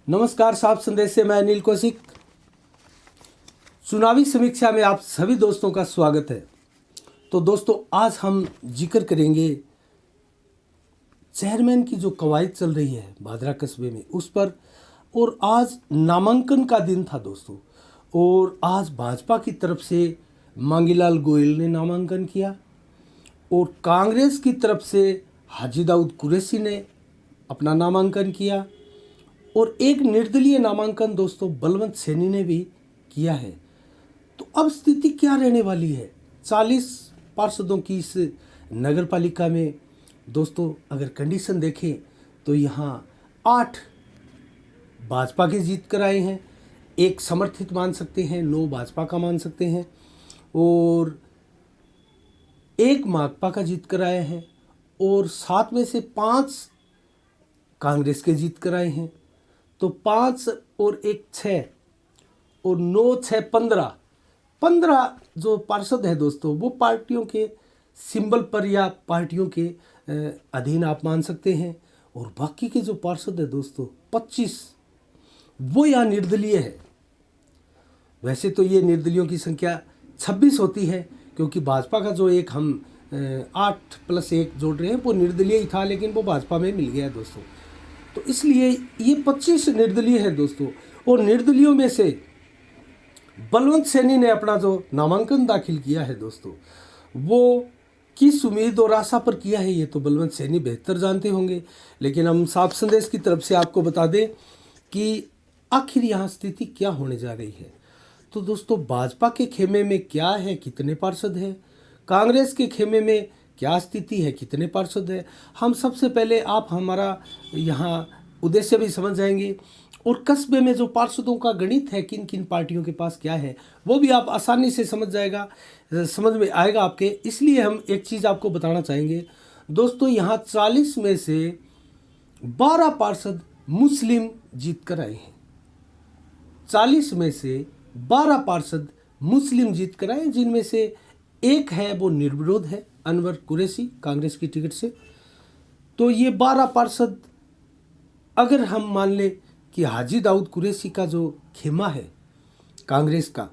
नमस्कार, साफ संदेश से मैं अनिल कौशिक। चुनावी समीक्षा में आप सभी दोस्तों का स्वागत है। तो दोस्तों, आज हम जिक्र करेंगे चेयरमैन की जो कवायद चल रही है भादरा कस्बे में उस पर। और आज नामांकन का दिन था दोस्तों, और आज भाजपा की तरफ से मांगीलाल गोयल ने नामांकन किया और कांग्रेस की तरफ से हाजी दाऊद कुरैशी ने अपना नामांकन किया और एक निर्दलीय नामांकन दोस्तों बलवंत सैनी ने भी किया है। तो अब स्थिति क्या रहने वाली है 40 पार्षदों की इस नगर पालिका में दोस्तों? अगर कंडीशन देखें तो यहाँ 8 भाजपा के जीत कर आए हैं, 1 समर्थित मान सकते हैं, 9 भाजपा का मान सकते हैं और 1 माकपा का जीत कर आए हैं और 7 में से 5 कांग्रेस के जीत कर आए हैं। तो 5 और 1 6 और 9 6 15 जो पार्षद है दोस्तों, वो पार्टियों के सिंबल पर या पार्टियों के अधीन आप मान सकते हैं। और बाकी के जो पार्षद है दोस्तों 25, वो यहाँ निर्दलीय है। वैसे तो ये निर्दलियों की संख्या 26 होती है, क्योंकि भाजपा का जो एक हम 8 + 1 जोड़ रहे हैं वो निर्दलीय ही था, लेकिन वो भाजपा में मिल गया दोस्तों। तो इसलिए ये 25 निर्दलीय है दोस्तों। और निर्दलियों में से बलवंत सैनी ने अपना जो नामांकन दाखिल किया है दोस्तों, वो किस उम्मीद और आशा पर किया है ये तो बलवंत सैनी बेहतर जानते होंगे। लेकिन हम साफ संदेश की तरफ से आपको बता दें कि आखिर यहाँ स्थिति क्या होने जा रही है। तो दोस्तों, भाजपा के खेमे में क्या है, कितने पार्षद हैं? कांग्रेस के खेमे में क्या स्थिति है, कितने पार्षद है? हम सबसे पहले आप हमारा यहाँ उद्देश्य भी समझ जाएंगे और कस्बे में जो पार्षदों का गणित है, किन किन पार्टियों के पास क्या है, वो भी आप आसानी से समझ में आएगा आपके। इसलिए हम एक चीज़ आपको बताना चाहेंगे दोस्तों, यहाँ 40 में से 12 पार्षद मुस्लिम जीत कर आए हैं। 40 में से 12 पार्षद मुस्लिम जीत कर आए, जिनमें से एक है वो निर्विरोध है, अनवर कुरैशी कांग्रेस की टिकट से। तो ये 12 पार्षद, अगर हम मान ले कि हाजी दाऊद कुरैशी का जो खेमा है कांग्रेस का,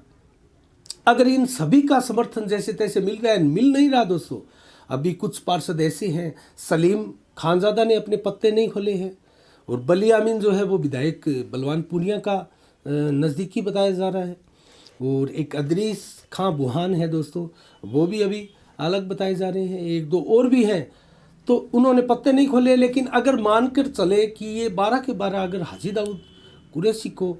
अगर इन सभी का समर्थन जैसे तैसे मिल रहा है, मिल नहीं रहा दोस्तों। अभी कुछ पार्षद ऐसे हैं, सलीम खानजादा ने अपने पत्ते नहीं खोले हैं और बली अमीन जो है वो विधायक बलवान पूनिया का नज़दीकी बताया जा रहा है। और एक अदरीस खां बुहान है दोस्तों, वो भी अभी अलग बताए जा रहे हैं। 1-2 और भी हैं, तो उन्होंने पत्ते नहीं खोले। लेकिन अगर मानकर चले कि ये 12 के 12 अगर हाजी दाऊद कुरैशी को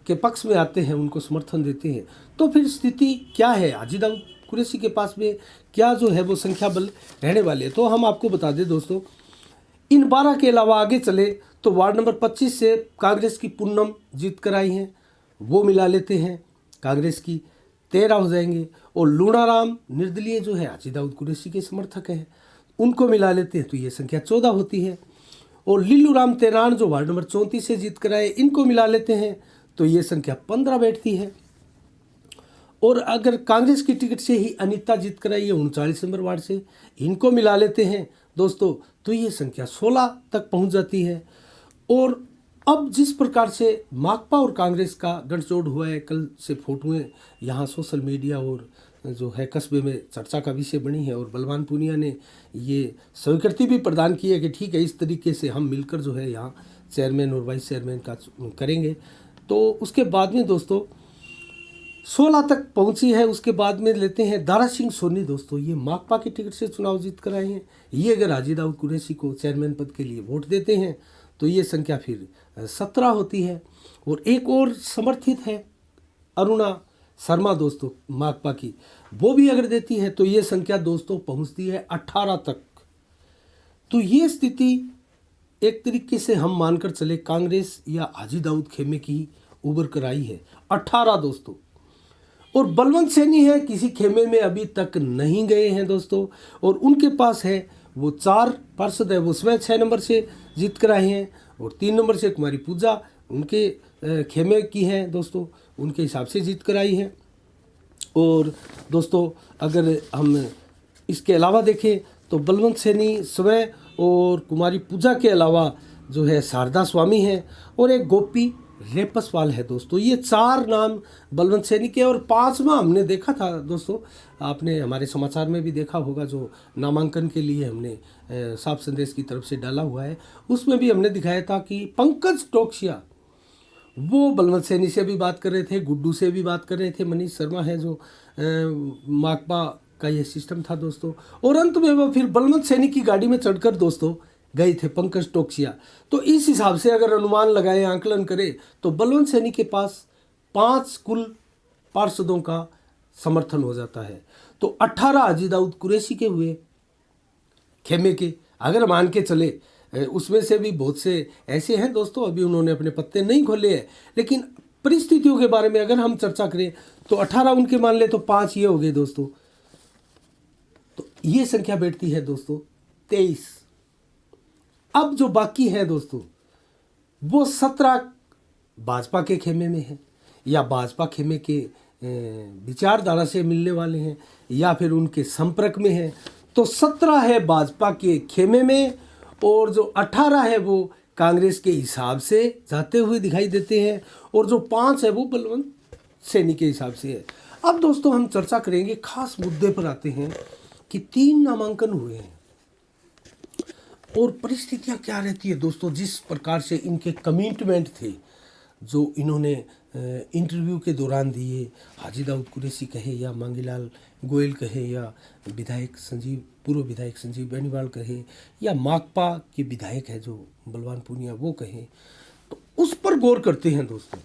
के पक्ष में आते हैं, उनको समर्थन देते हैं, तो फिर स्थिति क्या है? हाजी दाऊद कुरैशी के पास में क्या जो है वो संख्या बल रहने वाले हैं। तो हम आपको बता दें दोस्तों, इन 12 के अलावा आगे चले तो वार्ड नंबर 25 से कांग्रेस की पूनम जीत कर आई हैं, वो मिला लेते हैं, कांग्रेस की 13 हो जाएंगे। और लूणाराम निर्दलीय जो है हाजी दाऊद कुरैशी के समर्थक हैं, उनको मिला लेते हैं तो ये संख्या 14 होती है। और लिल्लू राम तेरान जो वार्ड नंबर 34 से जीत कर आए, इनको मिला लेते हैं तो ये संख्या 15 बैठती है। और अगर कांग्रेस की टिकट से ही अनीता जीत कर आई है 39 नंबर वार्ड से, इनको मिला लेते हैं दोस्तों तो ये संख्या 16 तक पहुंच जाती है। और अब जिस प्रकार से माकपा और कांग्रेस का गठजोड़ हुआ है, कल से फोटोएं यहाँ सोशल मीडिया और जो है कस्बे में चर्चा का विषय बनी है और बलवान पूनिया ने ये स्वीकृति भी प्रदान की है कि ठीक है, इस तरीके से हम मिलकर जो है यहाँ चेयरमैन और वाइस चेयरमैन का करेंगे। तो उसके बाद में दोस्तों 16 तक पहुंची है। उसके बाद में लेते हैं दारा सिंह सोनी दोस्तों, ये माकपा की टिकट से चुनाव जीत कर आए हैं। ये अगर हाजी दाऊद कुरैशी को चेयरमैन पद के लिए वोट देते हैं तो ये संख्या फिर 17 होती है। और एक और समर्थित है अरुणा शर्मा दोस्तों माकपा की, वो भी अगर देती है तो ये संख्या दोस्तों पहुंचती है 18 तक। तो ये स्थिति एक तरीके से हम मानकर चले कांग्रेस या हाजी दाऊद खेमे की उभर कर आई है 18 दोस्तों। और बलवंत सैनी है किसी खेमे में अभी तक नहीं गए हैं दोस्तों, और उनके पास है वो 4 पार्षद है, वो स्वयं 6 नंबर से जीत कर आए हैं। और 3 नंबर से कुमारी पूजा उनके खेमे की हैं दोस्तों, उनके हिसाब से जीत कर आई हैं। और दोस्तों अगर हम इसके अलावा देखें तो बलवंत सैनी स्वयं और कुमारी पूजा के अलावा जो है शारदा स्वामी है और एक गोपी रेपसवाल है दोस्तों। ये 4 नाम बलवंत सैनी के। और 5वां हमने देखा था दोस्तों, आपने हमारे समाचार में भी देखा होगा, जो नामांकन के लिए हमने साफ संदेश की तरफ से डाला हुआ है, उसमें भी हमने दिखाया था कि पंकज टोकसिया वो बलवंत सैनी से भी बात कर रहे थे, गुड्डू से भी बात कर रहे थे, मनीष शर्मा है जो माकपा का ये सिस्टम था दोस्तों। और अंत में वो फिर बलवंत सैनी की गाड़ी में चढ़कर दोस्तों गए थे पंकज टोकसिया। तो इस हिसाब से अगर अनुमान लगाए, आंकलन करें, तो बलवंत सैनी के पास 5 कुल पार्षदों का समर्थन हो जाता है। तो 18 हाजी दाऊद कुरैशी के हुए खेमे के, अगर मान के चले, उसमें से भी बहुत से ऐसे हैं दोस्तों अभी उन्होंने अपने पत्ते नहीं खोले हैं, लेकिन परिस्थितियों के बारे में अगर हम चर्चा करें तो 18 उनके मान ले तो 5 ये हो गए दोस्तों। तो ये संख्या बैठती है दोस्तों 23। अब जो बाकी है दोस्तों वो 17 भाजपा के खेमे में है, या भाजपा खेमे के विचारधारा से मिलने वाले हैं, या फिर उनके संपर्क में है। तो 17 है भाजपा के खेमे में, और जो 18 है वो कांग्रेस के हिसाब से जाते हुए दिखाई देते हैं, और जो 5 है वो बलवंत सैनी के हिसाब से है। अब दोस्तों हम चर्चा करेंगे, खास मुद्दे पर आते हैं कि 3 नामांकन हुए हैं और परिस्थितियां क्या रहती है दोस्तों। जिस प्रकार से इनके कमिटमेंट थे जो इन्होंने इंटरव्यू के दौरान दिए, हाजी दाऊद कुरैशी कहे या मांगीलाल गोयल कहे, या पूर्व विधायक संजीव बेनीवाल कहे, या माकपा के विधायक है जो बलवान पूनिया वो कहे, तो उस पर गौर करते हैं दोस्तों।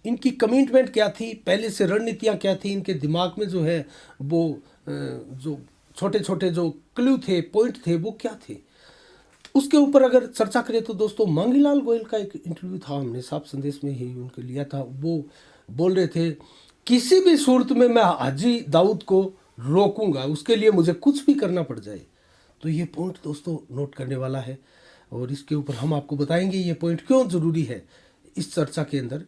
इनकी कमिटमेंट क्या थी, पहले से रणनीतियाँ क्या थी, इनके दिमाग में जो है वो जो छोटे छोटे जो क्लू थे, पॉइंट थे, वो क्या थे, उसके ऊपर अगर चर्चा करें तो दोस्तों मांगीलाल गोयल का एक इंटरव्यू था, हमने साफ संदेश में ही उनके लिया था। वो बोल रहे थे किसी भी सूरत में मैं हाजी दाऊद को रोकूंगा, उसके लिए मुझे कुछ भी करना पड़ जाए। तो ये पॉइंट दोस्तों नोट करने वाला है, और इसके ऊपर हम आपको बताएंगे ये पॉइंट क्यों ज़रूरी है इस चर्चा के अंदर,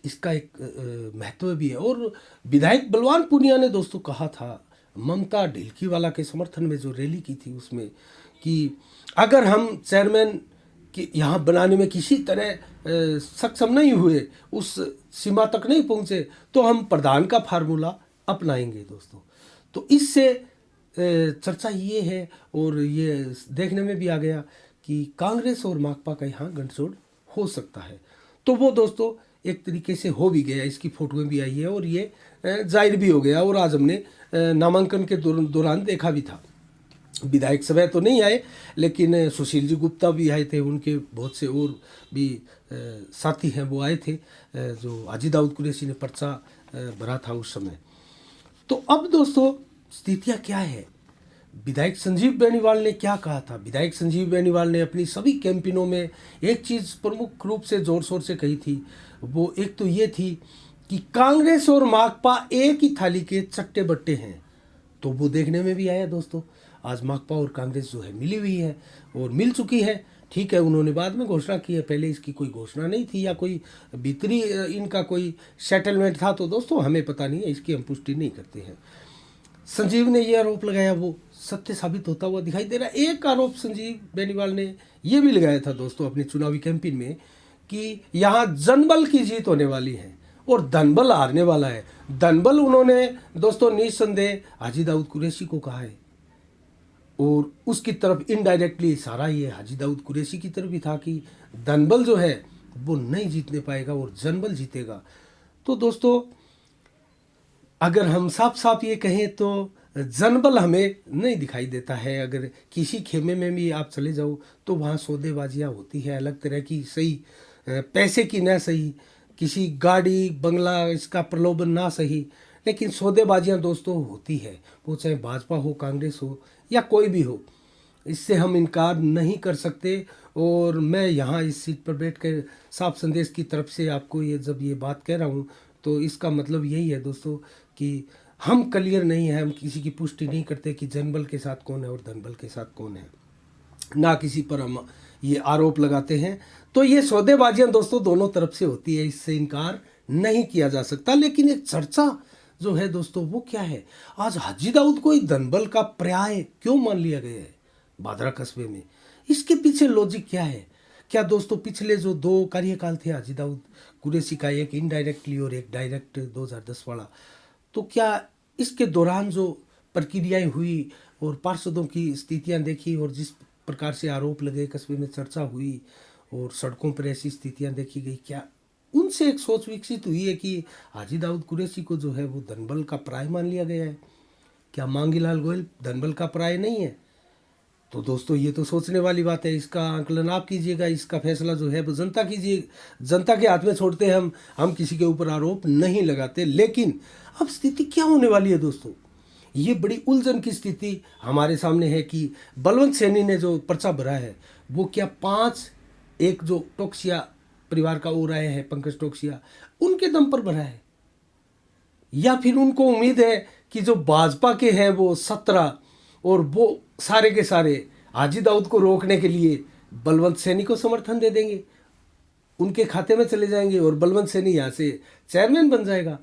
इसका एक महत्व भी है। और विधायक बलवान पूनिया ने दोस्तों कहा था ममता ढिलकीवाला के समर्थन में जो रैली की थी उसमें, कि अगर हम चेयरमैन कि यहाँ बनाने में किसी तरह सक्षम नहीं हुए, उस सीमा तक नहीं पहुँचे, तो हम प्रधान का फार्मूला अपनाएंगे दोस्तों। तो इससे चर्चा ये है, और ये देखने में भी आ गया कि कांग्रेस और माकपा का यहाँ गठजोड़ हो सकता है। तो वो दोस्तों एक तरीके से हो भी गया, इसकी फोटोएं भी आई है और ये जाहिर भी हो गया। और आज हमने नामांकन के दौरान देखा भी था, विधायक सभा तो नहीं आए, लेकिन सुशील जी गुप्ता भी आए थे, उनके बहुत से और भी साथी हैं वो आए थे, जो हाजी दाऊद कुरैशी ने पर्चा भरा था उस समय। तो अब दोस्तों स्थितियाँ क्या है, विधायक संजीव बेनीवाल ने क्या कहा था। विधायक संजीव बेनीवाल ने अपनी सभी कैंपेनों में एक चीज़ प्रमुख रूप से जोर शोर से कही थी, वो एक तो ये थी कि कांग्रेस और माकपा एक ही थाली के चट्टे बट्टे हैं। तो वो देखने में भी आया दोस्तों, आज माकपा और कांग्रेस जो है मिली हुई है और मिल चुकी है। ठीक है, उन्होंने बाद में घोषणा की है, पहले इसकी कोई घोषणा नहीं थी, या कोई भीतरी इनका कोई सेटलमेंट था, तो दोस्तों हमें पता नहीं है, इसकी हम पुष्टि नहीं करते हैं। संजीव ने ये आरोप लगाया, वो सत्य साबित होता हुआ दिखाई दे रहा है। एक आरोप संजीव बेनीवाल ने ये भी लगाया था दोस्तों अपनी चुनावी कैंपेन में, कि यहाँ जनबल की जीत होने वाली है और धनबल हारने वाला है। धनबल उन्होंने दोस्तों निस्संदेह हाजी दाऊद कुरैशी को कहा है, और उसकी तरफ इनडायरेक्टली इशारा ये हाजी दाऊद कुरैशी की तरफ भी था कि धनबल जो है वो नहीं जीतने पाएगा और जनबल जीतेगा। तो दोस्तों अगर हम साफ साफ ये कहें तो जनबल हमें नहीं दिखाई देता है। अगर किसी खेमे में भी आप चले जाओ तो वहाँ सौदेबाजियाँ होती है अलग तरह की, सही पैसे की ना सही, किसी गाड़ी बंगला इसका प्रलोभन ना सही, लेकिन सौदेबाजियाँ दोस्तों होती है, वो चाहे भाजपा हो, कांग्रेस हो, या कोई भी हो, इससे हम इनकार नहीं कर सकते। और मैं यहाँ इस सीट पर बैठ कर साफ संदेश की तरफ से आपको जब ये बात कह रहा हूँ तो इसका मतलब यही है दोस्तों कि हम क्लियर नहीं है, हम किसी की पुष्टि नहीं करते कि जनबल के साथ कौन है और धनबल के साथ कौन है, ना किसी पर हम ये आरोप लगाते हैं। तो ये सौदेबाजियाँ दोस्तों दोनों तरफ से होती है, इससे इनकार नहीं किया जा सकता। लेकिन एक चर्चा जो है दोस्तों वो क्या है, आज हाजी दाऊद को धनबल का पर्याय क्यों मान लिया गया है भादरा कस्बे में, इसके पीछे लॉजिक क्या है। क्या दोस्तों पिछले जो 2 कार्यकाल थे हाजी दाऊद कुरैशी का, एक इनडायरेक्टली और एक डायरेक्ट 2010 वाला, तो क्या इसके दौरान जो प्रक्रियाएं हुई और पार्षदों की स्थितियां देखी और जिस प्रकार से आरोप लगे, कस्बे में चर्चा हुई और सड़कों पर ऐसी स्थितियां देखी गई, क्या उनसे एक सोच विकसित हुई है कि हाजी दाऊद कुरैशी को जो है वो धनबल का पराय मान लिया गया है? क्या मांगीलाल गोयल धनबल का पराय नहीं है? तो दोस्तों ये तो सोचने वाली बात है। इसका आंकलन आप कीजिएगा, इसका फैसला जो है वो जनता कीजिए, जनता के हाथ में छोड़ते हैं हम किसी के ऊपर आरोप नहीं लगाते। लेकिन अब स्थिति क्या होने वाली है दोस्तों, ये बड़ी उलझन की स्थिति हमारे सामने है कि बलवंत सैनी ने जो पर्चा भरा है वो क्या 5 एक जो टोक्सिया परिवार का ओ रहे हैं पंकज टोक्सिया, उनके दम पर भरा है, या फिर उनको उम्मीद है कि जो भाजपा के हैं वो 17 और वो सारे के सारे हाजी दाऊद को रोकने के लिए बलवंत सैनी को समर्थन दे देंगे, उनके खाते में चले जाएंगे और बलवंत सैनी यहाँ से चेयरमैन बन जाएगा।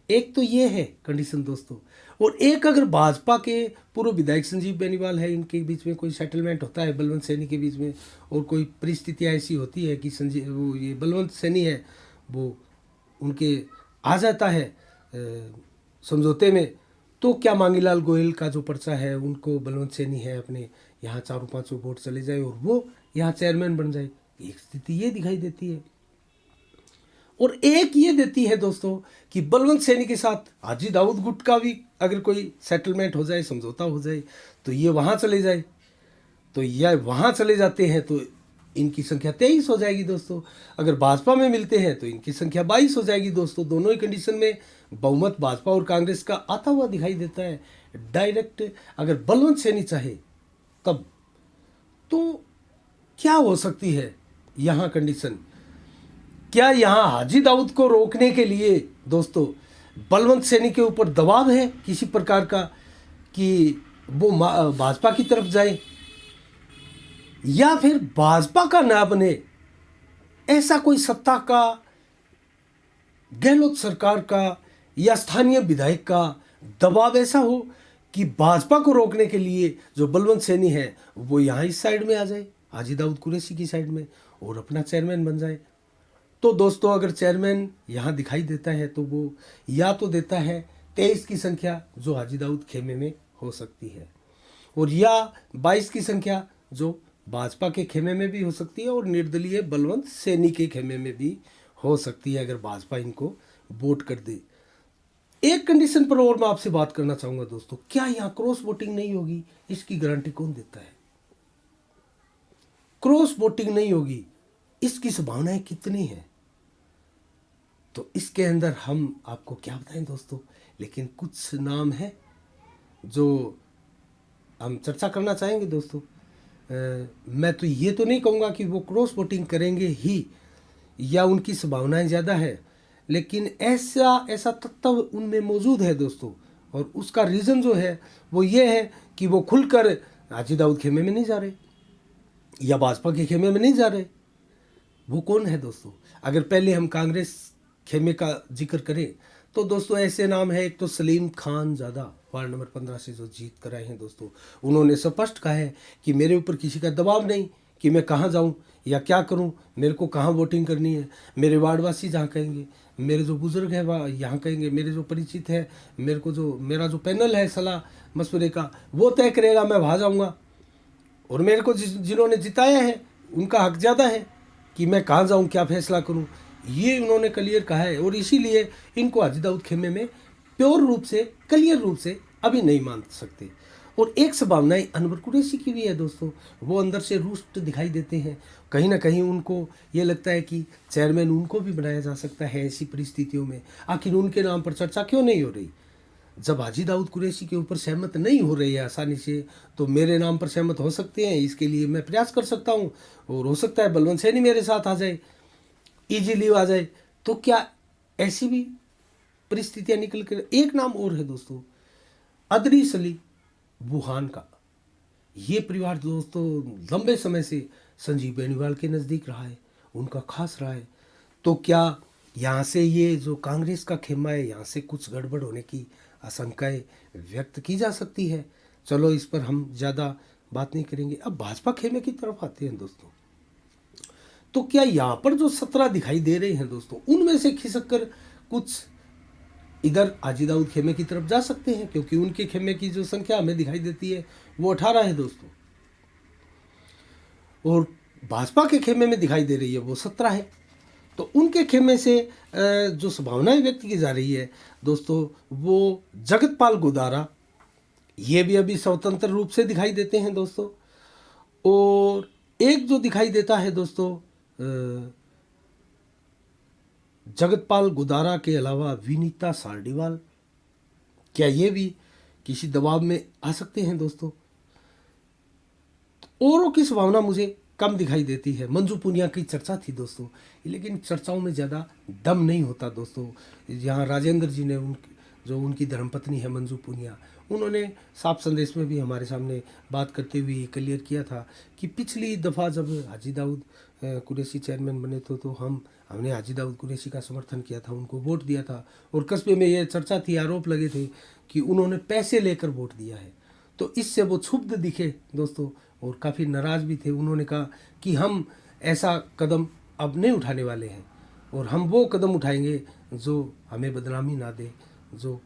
एक तो ये है कंडीशन दोस्तों, और एक अगर भाजपा के पूर्व विधायक संजीव बेनीवाल है, इनके बीच में कोई सेटलमेंट होता है बलवंत सैनी के बीच में, और कोई परिस्थितियाँ ऐसी होती है कि वो ये बलवंत सैनी है वो उनके आ जाता है समझौते में, तो क्या मांगीलाल गोयल का जो पर्चा है उनको बलवंत सैनी है अपने यहाँ 4-5 वोट चले जाए और वो यहाँ चेयरमैन बन जाए। एक स्थिति ये दिखाई देती है, और एक ये देती है दोस्तों कि बलवंत सैनी के साथ हाजी दाऊद गुट का भी अगर कोई सेटलमेंट हो जाए, समझौता हो जाए, तो ये वहाँ चले जाए, तो यह वहाँ चले जाते हैं तो इनकी संख्या 23 हो जाएगी दोस्तों। अगर भाजपा में मिलते हैं तो इनकी संख्या 22 हो जाएगी दोस्तों। दोनों ही कंडीशन में बहुमत भाजपा और कांग्रेस का आता हुआ दिखाई देता है। डायरेक्ट अगर बलवंत सैनी चाहे तब तो क्या हो सकती है यहाँ कंडीशन, क्या यहाँ हाजी दाऊद को रोकने के लिए दोस्तों बलवंत सैनी के ऊपर दबाव है किसी प्रकार का कि वो भाजपा की तरफ जाए, या फिर भाजपा का ना बने, ऐसा कोई सत्ता का, गहलोत सरकार का या स्थानीय विधायक का दबाव ऐसा हो कि भाजपा को रोकने के लिए जो बलवंत सैनी है वो यहाँ इस साइड में आ जाए, हाजी दाऊद कुरैशी की साइड में, और अपना चेयरमैन बन जाए। तो दोस्तों अगर चेयरमैन यहाँ दिखाई देता है तो वो या तो देता है 23 की संख्या जो हाजी दाऊद खेमे में हो सकती है, और या 22 की संख्या जो भाजपा के खेमे में भी हो सकती है और निर्दलीय बलवंत सैनी के खेमे में भी हो सकती है अगर भाजपा इनको वोट कर दे। एक कंडीशन पर और मैं आपसे बात करना चाहूंगा दोस्तों, क्या यहाँ क्रॉस वोटिंग नहीं होगी? इसकी गारंटी कौन देता है? क्रॉस वोटिंग नहीं होगी, इसकी संभावनाएं कितनी है? तो इसके अंदर हम आपको क्या बताएं दोस्तों, लेकिन कुछ नाम है जो हम चर्चा करना चाहेंगे दोस्तों। मैं तो ये तो नहीं कहूँगा कि वो क्रॉस वोटिंग करेंगे ही या उनकी संभावनाएं ज़्यादा है, लेकिन ऐसा तत्व उनमें मौजूद है दोस्तों, और उसका रीज़न जो है वो ये है कि वो खुलकर हाजी दाऊद खेमे में नहीं जा रहे या भाजपा के खेमे में नहीं जा रहे। वो कौन है दोस्तों? अगर पहले हम कांग्रेस खेमे का जिक्र करें तो दोस्तों ऐसे नाम है, एक तो सलीम खान ज़्यादा वार्ड नंबर 15 से जो जीत कर आए हैं दोस्तों, उन्होंने स्पष्ट कहा है कि मेरे ऊपर किसी का दबाव नहीं कि मैं कहाँ जाऊँ या क्या करूँ, मेरे को कहाँ वोटिंग करनी है, मेरे वार्डवासी जहाँ कहेंगे, मेरे जो बुजुर्ग हैं वह यहाँ कहेंगे, मेरे जो परिचित है, मेरा जो पैनल है सलाह मशवरे का वो तय करेगा, मैं वहाँ जाऊँगा, और मेरे को जिन्होंने जिताया है उनका हक ज़्यादा है कि मैं कहाँ जाऊँ, क्या फैसला करूँ, ये उन्होंने क्लियर कहा है। और इसीलिए इनको हाजी दाऊद खेमे में प्योर रूप से, क्लियर रूप से अभी नहीं मान सकते। और एक संभावनाएं अनवर कुरैशी की भी है दोस्तों, वो अंदर से रुष्ट दिखाई देते हैं, कहीं ना कहीं उनको ये लगता है कि चेयरमैन उनको भी बनाया जा सकता है ऐसी परिस्थितियों में। आखिर उनके नाम पर चर्चा क्यों नहीं हो रही? जब हाजी दाऊद कुरैशी के ऊपर सहमत नहीं हो रही है आसानी से, तो मेरे नाम पर सहमत हो सकते हैं, इसके लिए मैं प्रयास कर सकता हूँ, और हो सकता है बलवंत सैनी मेरे साथ आ जाए, इजीली आ जाए। तो क्या ऐसी भी परिस्थितियां निकल कर? एक नाम और है दोस्तों, अदरीस अली बुहान का। ये परिवार दोस्तों लंबे समय से संजीव बेनीवाल के नज़दीक रहा है, उनका खास रहा है। तो क्या यहाँ से ये जो कांग्रेस का खेमा है, यहाँ से कुछ गड़बड़ होने की आशंकाएं व्यक्त की जा सकती है? चलो इस पर हम ज़्यादा बात नहीं करेंगे। अब भाजपा खेमे की तरफ आते हैं दोस्तों। तो क्या यहाँ पर जो 17 दिखाई दे रहे हैं दोस्तों, उनमें से खिसक कर कुछ इधर हाजी दाऊद खेमे की तरफ जा सकते हैं, क्योंकि उनके खेमे की जो संख्या हमें दिखाई देती है वो 18 है दोस्तों, और भाजपा के खेमे में दिखाई दे रही है वो 17 है। तो उनके खेमे से जो संभावनाएं व्यक्त की जा रही है दोस्तों, वो जगतपाल गुदारा ये भी अभी स्वतंत्र रूप से दिखाई देते हैं दोस्तों। और एक जो दिखाई देता है दोस्तों, जगतपाल गुदारा के अलावा विनीता सारडीवाल, क्या ये भी किसी दबाव में आ सकते हैं दोस्तों? औरों की संभावना मुझे कम दिखाई देती है। मंजू पुनिया की चर्चा थी दोस्तों, लेकिन चर्चाओं में ज़्यादा दम नहीं होता दोस्तों। यहाँ राजेंद्र जी ने जो उनकी धर्मपत्नी है मंजू पुनिया, उन्होंने साफ संदेश में भी हमारे सामने बात करते हुए क्लियर किया था कि पिछली दफ़ा जब हाजी दाऊद कुरैशी चेयरमैन बने तो हमने हाजी दाऊद कुरैशी का समर्थन किया था, उनको वोट दिया था, और कस्बे में ये चर्चा थी, आरोप लगे थे कि उन्होंने पैसे लेकर वोट दिया है। तो इससे वो क्षुब्ध दिखे दोस्तों और काफ़ी नाराज़ भी थे। उन्होंने कहा कि हम ऐसा कदम अब नहीं उठाने वाले हैं, और हम वो कदम उठाएंगे जो हमें बदनामी ना दे, जो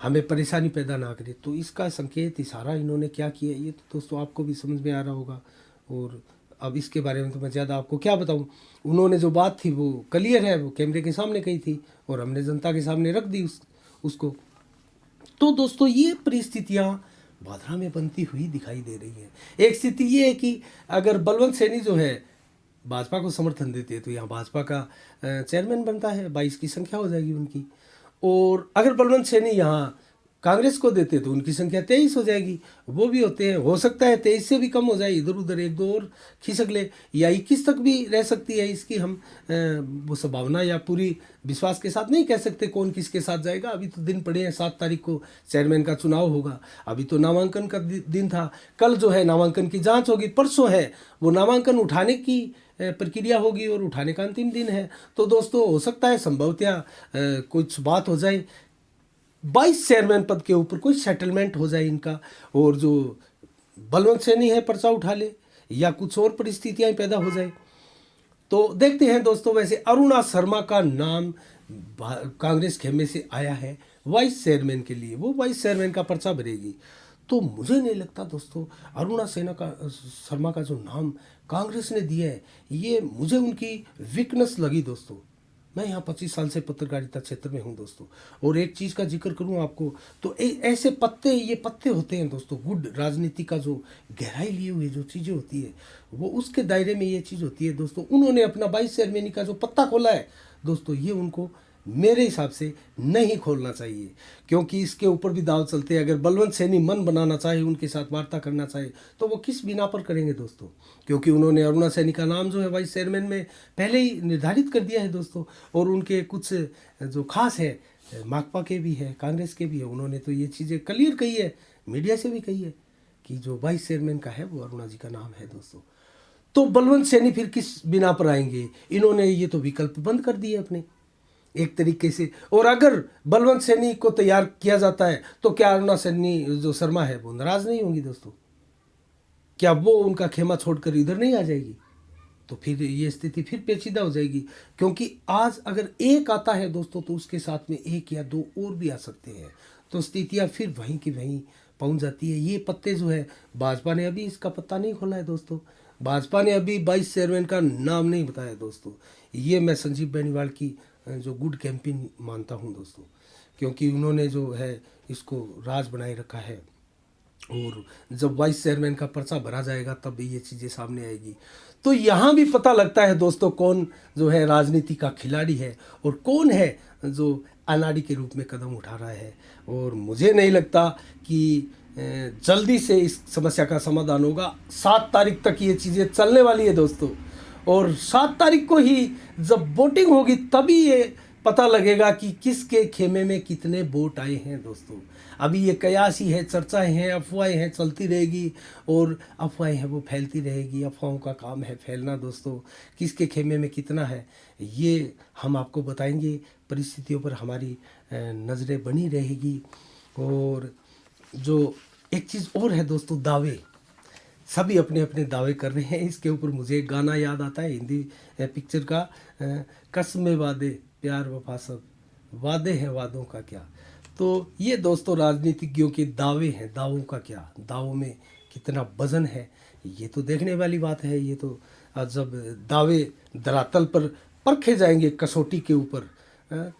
हमें परेशानी पैदा ना करे। तो इसका संकेत इशारा इन्होंने क्या किया, ये तो दोस्तों आपको भी समझ में आ रहा होगा। और अब इसके बारे में तो मैं ज़्यादा आपको क्या बताऊं। उन्होंने जो बात थी वो क्लियर है, वो कैमरे के सामने कही थी और हमने जनता के सामने रख दी उसको। तो दोस्तों ये परिस्थितियाँ भादरा में बनती हुई दिखाई दे रही है। एक स्थिति ये है कि अगर बलवंत सैनी जो है भाजपा को समर्थन देते हैं तो यहाँ भाजपा का चेयरमैन बनता है, 22 की संख्या हो जाएगी उनकी। और अगर बलवंत सैनी यहाँ कांग्रेस को देते तो उनकी संख्या 23 हो जाएगी। वो भी होते हैं, हो सकता है 23 से भी कम हो जाए, इधर उधर एक दो और खिसक ले, या 21 तक भी रह सकती है। इसकी हम वो संभावना या पूरी विश्वास के साथ नहीं कह सकते कौन किसके साथ जाएगा। अभी तो दिन पड़े हैं, 7 तारीख को चेयरमैन का चुनाव होगा, अभी तो नामांकन का दिन था। कल जो है नामांकन की जाँच होगी, परसों है वो नामांकन उठाने की प्रक्रिया होगी और उठाने का अंतिम दिन है। तो दोस्तों हो सकता है संभवतः कुछ बात हो जाए, 22 चेयरमैन पद के ऊपर कोई सेटलमेंट हो जाए इनका, और जो बलवंत सैनी है पर्चा उठा ले, या कुछ और परिस्थितियां पैदा हो जाए। तो देखते हैं दोस्तों। वैसे अरुणा शर्मा का नाम कांग्रेस खेमे से आया है वाइस चेयरमैन के लिए, वो वाइस चेयरमैन का पर्चा भरेगी। तो मुझे नहीं लगता दोस्तों अरुणा शर्मा का जो नाम कांग्रेस ने दिया है, ये मुझे उनकी वीकनेस लगी दोस्तों। मैं यहाँ 25 साल से पत्रकारिता क्षेत्र में हूँ दोस्तों, और एक चीज़ का जिक्र करूँ आपको तो ऐसे पत्ते, ये पत्ते होते हैं दोस्तों, गुड राजनीति का जो गहराई लिए हुए जो चीज़ें होती है वो उसके दायरे में ये चीज़ होती है दोस्तों। उन्होंने अपना 22 चेयरमैनी का जो पत्ता खोला है दोस्तों, ये उनको मेरे हिसाब से नहीं खोलना चाहिए, क्योंकि इसके ऊपर भी दाव चलते हैं। अगर बलवंत सैनी मन बनाना चाहे, उनके साथ वार्ता करना चाहे, तो वो किस बिना पर करेंगे दोस्तों? क्योंकि उन्होंने अरुणा सैनी का नाम जो है वाइस चेयरमैन में पहले ही निर्धारित कर दिया है दोस्तों। और उनके कुछ जो खास है, माकपा के भी है, कांग्रेस के भी है, उन्होंने तो ये चीज़ें क्लियर कही है, मीडिया से भी कही है कि जो वाइस चेयरमैन का है वो अरुणा जी का नाम है दोस्तों। तो बलवंत सैनी फिर किस बिना पर आएंगे? इन्होंने ये तो विकल्प बंद कर दिए अपने एक तरीके से। और अगर बलवंत सैनी को तैयार किया जाता है तो क्या अरुणा सैनी जो शर्मा है वो नाराज नहीं होंगी दोस्तों? क्या वो उनका खेमा छोड़कर इधर नहीं आ जाएगी? तो फिर ये स्थिति फिर पेचीदा हो जाएगी, क्योंकि आज अगर एक आता है दोस्तों तो उसके साथ में एक या दो और भी आ सकते हैं। तो स्थितियाँ फिर वहीं की वहीं पहुंच जाती है। ये पत्ते जो है, भाजपा ने अभी इसका पत्ता नहीं खोला है दोस्तों। भाजपा ने अभी 22 चेयरमैन का नाम नहीं बताया दोस्तों। ये मैं संजीव बेनीवाल की जो गुड कैंपेन मानता हूं दोस्तों, क्योंकि उन्होंने जो है इसको राज बनाए रखा है। और जब वाइस चेयरमैन का पर्चा भरा जाएगा तब ये चीज़ें सामने आएगी। तो यहाँ भी पता लगता है दोस्तों कौन जो है राजनीति का खिलाड़ी है और कौन है जो अनाड़ी के रूप में कदम उठा रहा है। और मुझे नहीं लगता कि जल्दी से इस समस्या का समाधान होगा। 7 तारीख तक ये चीज़ें चलने वाली है दोस्तों, और 7 तारीख को ही जब वोटिंग होगी तभी ये पता लगेगा कि किसके खेमे में कितने वोट आए हैं दोस्तों। अभी ये कयास ही है, चर्चाएं हैं, अफवाहें हैं, चलती रहेगी, और अफवाहें हैं वो फैलती रहेगी। अफवाहों का काम है फैलना दोस्तों। किसके खेमे में कितना है ये हम आपको बताएंगे, परिस्थितियों पर हमारी नज़रें बनी रहेगी। और जो एक चीज़ और है दोस्तों, दावे, सभी अपने अपने दावे कर रहे हैं। इसके ऊपर मुझे एक गाना याद आता है हिंदी पिक्चर का, कसमें वादे प्यार वफा सब, वादे हैं वादों का क्या। तो ये दोस्तों राजनीतिज्ञों के दावे हैं, दावों का क्या, दावों में कितना वजन है, ये तो देखने वाली बात है। ये तो जब दावे धरातल पर परखे जाएंगे कसौटी के ऊपर,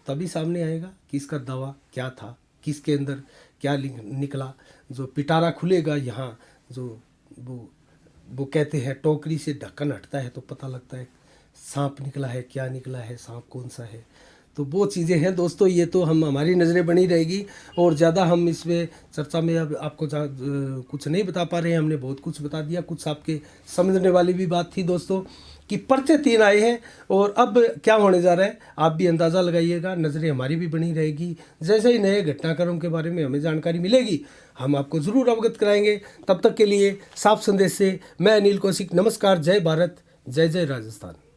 तभी सामने आएगा कि इसका दावा क्या था, किसके अंदर क्या निकला। जो पिटारा खुलेगा यहाँ, जो वो कहते हैं टोकरी से ढक्कन हटता है तो पता लगता है सांप निकला है, क्या निकला है, सांप कौन सा है। तो वो चीज़ें हैं दोस्तों, ये तो हम हमारी नज़रें बनी रहेगी और ज़्यादा हम इसमें चर्चा में अब आपको कुछ नहीं बता पा रहे हैं। हमने बहुत कुछ बता दिया, कुछ आपके समझने वाली भी बात थी दोस्तों कि पर्चे 3 आए हैं और अब क्या होने जा रहा है आप भी अंदाज़ा लगाइएगा। नज़रें हमारी भी बनी रहेगी, जैसे ही नए घटनाक्रम के बारे में हमें जानकारी मिलेगी हम आपको ज़रूर अवगत कराएंगे। तब तक के लिए साफ संदेश से मैं अनिल कौशिक, नमस्कार, जय भारत, जय जय राजस्थान।